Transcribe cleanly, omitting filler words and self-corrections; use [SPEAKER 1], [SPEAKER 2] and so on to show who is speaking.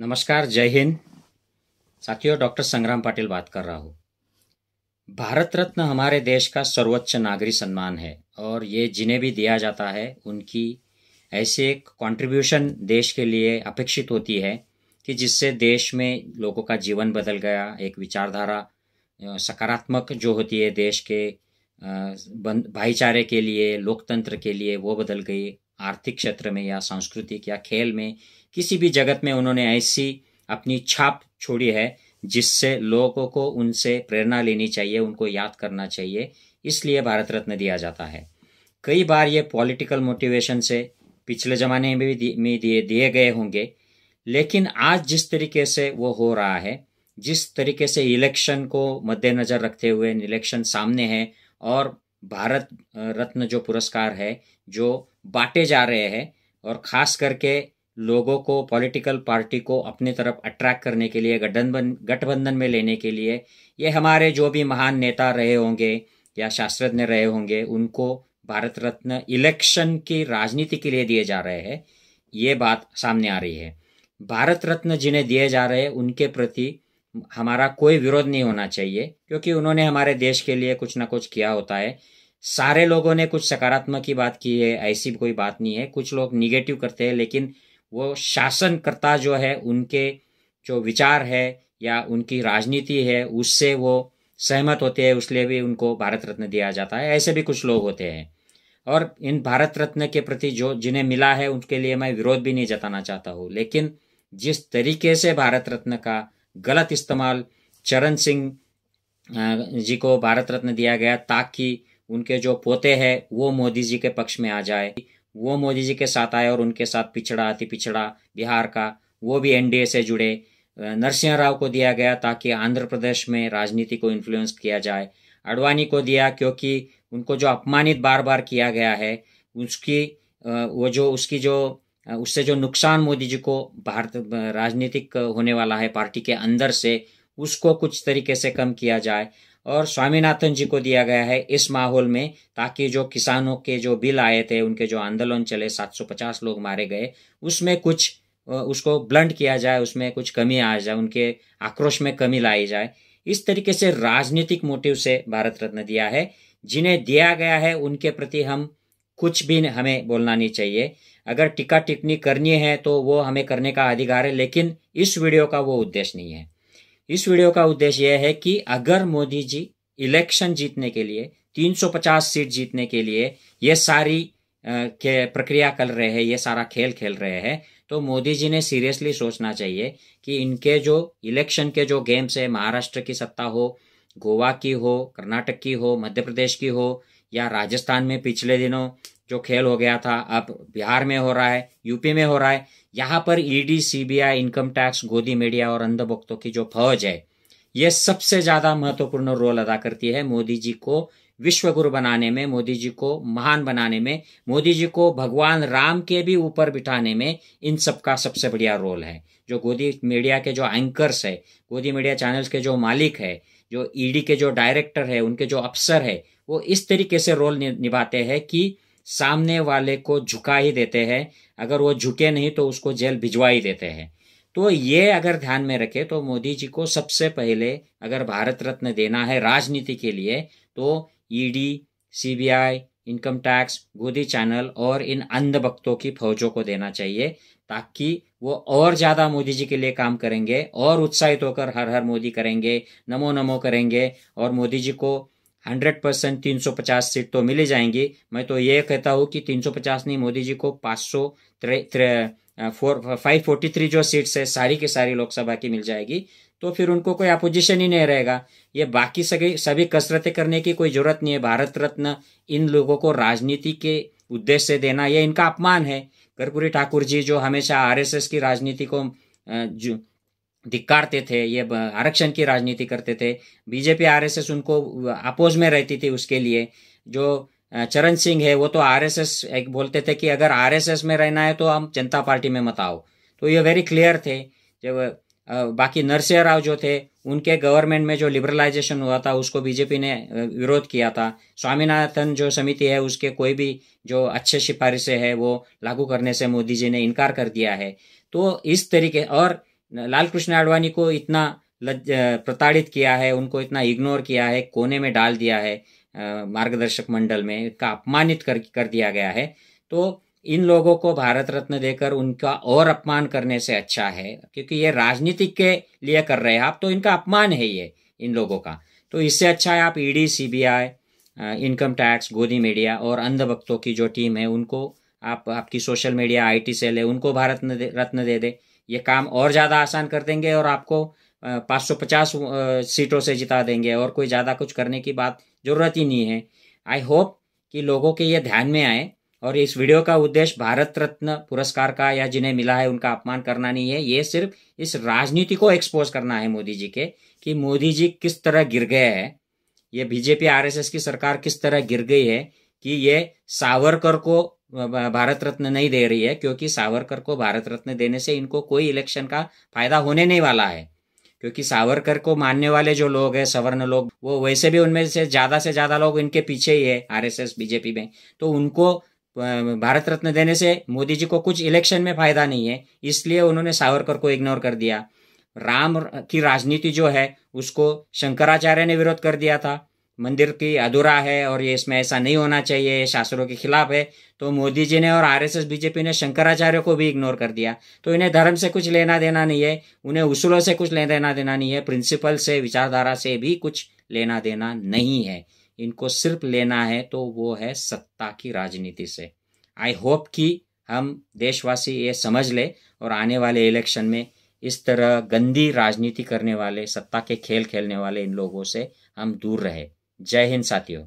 [SPEAKER 1] नमस्कार, जय हिंद साथियों। डॉक्टर संग्राम पाटिल बात कर रहा हूँ। भारत रत्न हमारे देश का सर्वोच्च नागरिक सम्मान है और ये जिन्हें भी दिया जाता है उनकी ऐसे एक कंट्रीब्यूशन देश के लिए अपेक्षित होती है कि जिससे देश में लोगों का जीवन बदल गया। एक विचारधारा सकारात्मक जो होती है देश के भाईचारे के लिए, लोकतंत्र के लिए, वो बदल गई। आर्थिक क्षेत्र में या सांस्कृतिक या खेल में किसी भी जगत में उन्होंने ऐसी अपनी छाप छोड़ी है जिससे लोगों को उनसे प्रेरणा लेनी चाहिए, उनको याद करना चाहिए। इसलिए भारत रत्न दिया जाता है। कई बार ये पॉलिटिकल मोटिवेशन से पिछले ज़माने में भी दिए गए होंगे, लेकिन आज जिस तरीके से वो हो रहा है, जिस तरीके से इलेक्शन को मद्देनज़र रखते हुए इलेक्शन सामने है और भारत रत्न जो पुरस्कार है जो बांटे जा रहे हैं और ख़ास करके लोगों को, पॉलिटिकल पार्टी को अपनी तरफ अट्रैक्ट करने के लिए, गठबंधन में लेने के लिए, ये हमारे जो भी महान नेता रहे होंगे या शास्त्रज्ञ रहे होंगे उनको भारत रत्न इलेक्शन की राजनीति के लिए दिए जा रहे हैं। ये बात सामने आ रही है। भारत रत्न जिन्हें दिए जा रहे हैं उनके प्रति हमारा कोई विरोध नहीं होना चाहिए, क्योंकि उन्होंने हमारे देश के लिए कुछ ना कुछ किया होता है। सारे लोगों ने कुछ सकारात्मक की बात की है, ऐसी कोई बात नहीं है। कुछ लोग निगेटिव करते हैं, लेकिन वो शासनकर्ता जो है उनके जो विचार है या उनकी राजनीति है उससे वो सहमत होते हैं, इसलिए भी उनको भारत रत्न दिया जाता है। ऐसे भी कुछ लोग होते हैं और इन भारत रत्न के प्रति जो जिन्हें मिला है उनके लिए मैं विरोध भी नहीं जताना चाहता हूँ। लेकिन जिस तरीके से भारत रत्न का गलत इस्तेमाल चरण सिंह जी को भारत रत्न दिया गया ताकि उनके जो पोते हैं वो मोदी जी के पक्ष में आ जाए, वो मोदी जी के साथ आए और उनके साथ पिछड़ा, अति पिछड़ा बिहार का वो भी एनडीए से जुड़े। नरसिंह राव को दिया गया ताकि आंध्र प्रदेश में राजनीति को इन्फ्लुएंस किया जाए। अडवाणी को दिया क्योंकि उनको जो अपमानित बार बार किया गया है उसकी उससे जो नुकसान मोदी जी को भारत राजनीतिक होने वाला है पार्टी के अंदर से, उसको कुछ तरीके से कम किया जाए। और स्वामीनाथन जी को दिया गया है इस माहौल में ताकि जो किसानों के जो बिल आए थे, उनके जो आंदोलन चले, 750 लोग मारे गए, उसमें कुछ उसको ब्लंट किया जाए, उसमें कुछ कमी आ जाए, उनके आक्रोश में कमी लाई जाए। इस तरीके से राजनीतिक मोटिव से भारत रत्न दिया है। जिन्हें दिया गया है उनके प्रति हम कुछ भी हमें बोलना नहीं चाहिए। अगर टिक्का टिप्पणी करनी है तो वो हमें करने का अधिकार है, लेकिन इस वीडियो का वो उद्देश्य नहीं है। इस वीडियो का उद्देश्य यह है कि अगर मोदी जी इलेक्शन जीतने के लिए, 350 सीट जीतने के लिए ये सारी प्रक्रिया कर रहे हैं, ये सारा खेल खेल रहे हैं, तो मोदी जी ने सीरियसली सोचना चाहिए कि इनके जो इलेक्शन के जो गेम्स है, महाराष्ट्र की सत्ता हो, गोवा की हो, कर्नाटक की हो, मध्य प्रदेश की हो या राजस्थान में पिछले दिनों जो खेल हो गया था, अब बिहार में हो रहा है, यूपी में हो रहा है, यहाँ पर ईडी, सीबीआई, इनकम टैक्स, गोदी मीडिया और अंधभक्तों की जो फौज है ये सबसे ज्यादा महत्वपूर्ण रोल अदा करती है मोदी जी को विश्व गुरु बनाने में, मोदी जी को महान बनाने में, मोदी जी को भगवान राम के भी ऊपर बिठाने में। इन सबका सबसे बढ़िया रोल है। जो गोदी मीडिया के जो एंकर्स है, गोदी मीडिया चैनल्स के जो मालिक है, जो ईडी के जो डायरेक्टर है, उनके जो अफसर है, वो इस तरीके से रोल निभाते हैं कि सामने वाले को झुका ही देते हैं। अगर वो झुके नहीं तो उसको जेल भिजवा ही देते हैं। तो ये अगर ध्यान में रखे तो मोदी जी को सबसे पहले अगर भारत रत्न देना है राजनीति के लिए तो ईडी, सीबीआई, इनकम टैक्स, गोदी चैनल और इन अंधभक्तों की फौजों को देना चाहिए, ताकि वो और ज्यादा मोदी जी के लिए काम करेंगे और उत्साहित होकर हर हर मोदी करेंगे, नमो नमो करेंगे और मोदी जी को 100% 350 सीट तो मिल ही जाएंगी। मैं तो ये कहता हूँ कि 350 नहीं, मोदी जी को 543 जो सीट्स है सारी की सारी लोकसभा की मिल जाएगी। तो फिर उनको कोई अपोजिशन ही नहीं रहेगा। ये बाकी सभी कसरतें करने की कोई जरूरत नहीं है। भारत रत्न इन लोगों को राजनीति के उद्देश्य से देना ये इनका अपमान है। कर्पूरी ठाकुर जी जो हमेशा आरएसएस की राजनीति को धिक्कारते थे, ये आरक्षण की राजनीति करते थे, बीजेपी आरएसएस उनको अपोज में रहती थी। उसके लिए जो चरण सिंह है वो तो आरएसएस एक बोलते थे कि अगर आरएसएस में रहना है तो हम जनता पार्टी में मत आओ। तो ये वेरी क्लियर थे। जब बाकी नरसिंह राव जो थे उनके गवर्नमेंट में जो लिबरलाइजेशन हुआ था उसको बीजेपी ने विरोध किया था। स्वामीनाथन जो समिति है उसके कोई भी जो अच्छे सिफारिशें है वो लागू करने से मोदी जी ने इनकार कर दिया है। तो इस तरीके और लाल कृष्ण आडवाणी को इतना प्रताड़ित किया है, उनको इतना इग्नोर किया है, कोने में डाल दिया है, मार्गदर्शक मंडल में इनका अपमानित कर दिया गया है। तो इन लोगों को भारत रत्न देकर उनका और अपमान करने से अच्छा है, क्योंकि ये राजनीतिक के लिए कर रहे हैं आप, तो इनका अपमान है ये इन लोगों का। तो इससे अच्छा है आप ईडी, सीबीआई, इनकम टैक्स, गोदी मीडिया और अंधभक्तों की जो टीम है उनको आपकी सोशल मीडिया IT सेल है उनको भारत रत्न दे दे। ये काम और ज़्यादा आसान कर देंगे और आपको 550 सीटों से जिता देंगे, और कोई ज़्यादा कुछ करने की बात ज़रूरत ही नहीं है। आई होप कि लोगों के ये ध्यान में आए, और इस वीडियो का उद्देश्य भारत रत्न पुरस्कार का या जिन्हें मिला है उनका अपमान करना नहीं है। ये सिर्फ इस राजनीति को एक्सपोज करना है मोदी जी के, कि मोदी जी किस तरह गिर गए हैं, ये बीजेपी RSS की सरकार किस तरह गिर गई है कि ये सावरकर को भारत रत्न नहीं दे रही है, क्योंकि सावरकर को भारत रत्न देने से इनको कोई इलेक्शन का फायदा होने नहीं वाला है। क्योंकि सावरकर को मानने वाले जो लोग हैं, सवर्ण लोग, वो वैसे भी उनमें से ज़्यादा लोग इनके पीछे ही है RSS बीजेपी में, तो उनको भारत रत्न देने से मोदी जी को कुछ इलेक्शन में फायदा नहीं है, इसलिए उन्होंने सावरकर को इग्नोर कर दिया। राम की राजनीति जो है उसको शंकराचार्य ने विरोध कर दिया था, मंदिर की अधूरा है और ये इसमें ऐसा नहीं होना चाहिए, शास्त्रों के खिलाफ है। तो मोदी जी ने और RSS बीजेपी ने शंकराचार्य को भी इग्नोर कर दिया। तो इन्हें धर्म से कुछ लेना देना नहीं है, उन्हें उसूलों से कुछ लेना देना नहीं है, प्रिंसिपल से, विचारधारा से भी कुछ लेना देना नहीं है। इनको सिर्फ लेना है तो वो है सत्ता की राजनीति से। आई होप कि हम देशवासी ये समझ ले और आने वाले इलेक्शन में इस तरह गंदी राजनीति करने वाले, सत्ता के खेल खेलने वाले इन लोगों से हम दूर रहे। जय हिंद साथियों।